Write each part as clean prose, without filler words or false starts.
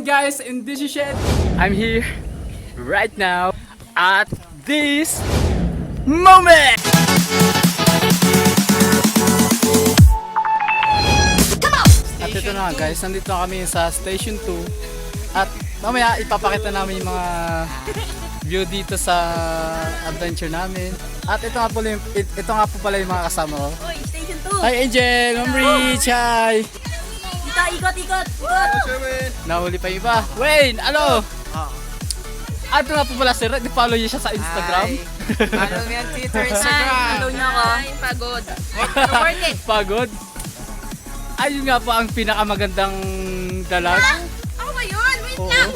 again guys in this shed. I'm here right now at this moment. At ito na guys, nandito na kami sa Station 2. At mamaya ipapakita namin yung mga view dito sa adventure namin. At ito nga po pala yung mga kasama ko. Oy, Station 2! Hi Angel, Ma'am Rich, hi! Dito, ikot! Nahuli pa iba. Wayne, ano? Ito nga po pala si Red, follow niyo siya sa Instagram. Follow me on Twitter, Instagram. Follow niyo ako. Pagod. Worth it. Pagod? Ayun nga po ang pinakamagandang dalag. Ako ba yun? Wait Oo. lang!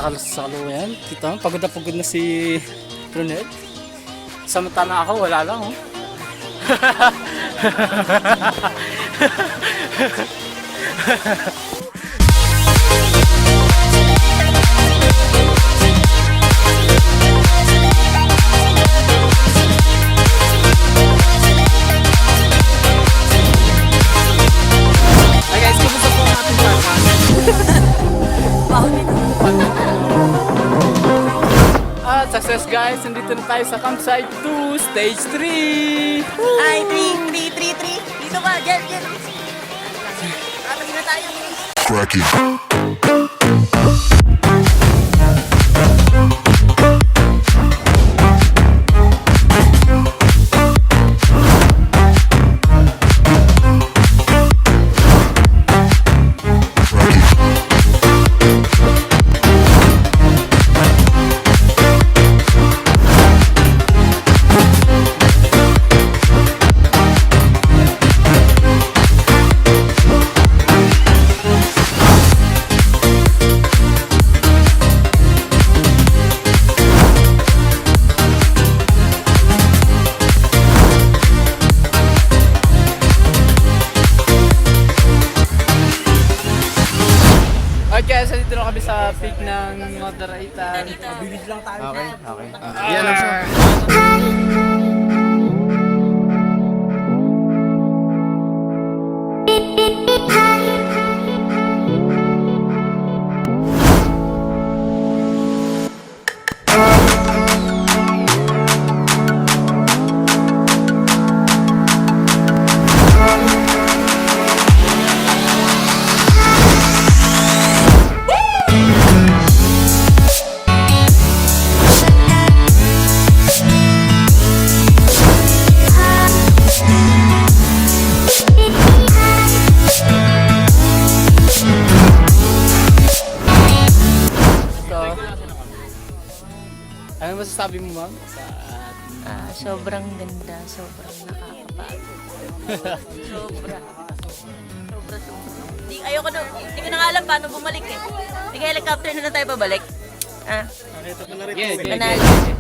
Sa kaluwayan, kita mo, pagod na si Brunel. Samantala ako, wala lang oh. Hi guys, kumusta po ang ating podcast? Success guys, nandito na tayo sa campsite 2, stage 3. Ay, 3. Dito ba? Diyan. Tatagin na tayo. Cracky. Guys, dito na kami sa peak ng Daraitan. Mabilis lang tayo. Okay. Yan lang siya. Ano masasabi mo, ma'am? Sobrang ganda, sobrang nakakapagod. Sobra. Hindi ko na nga alam paano bumalik eh. Nag-helicopter na lang tayo pabalik. Yeah. Manalo.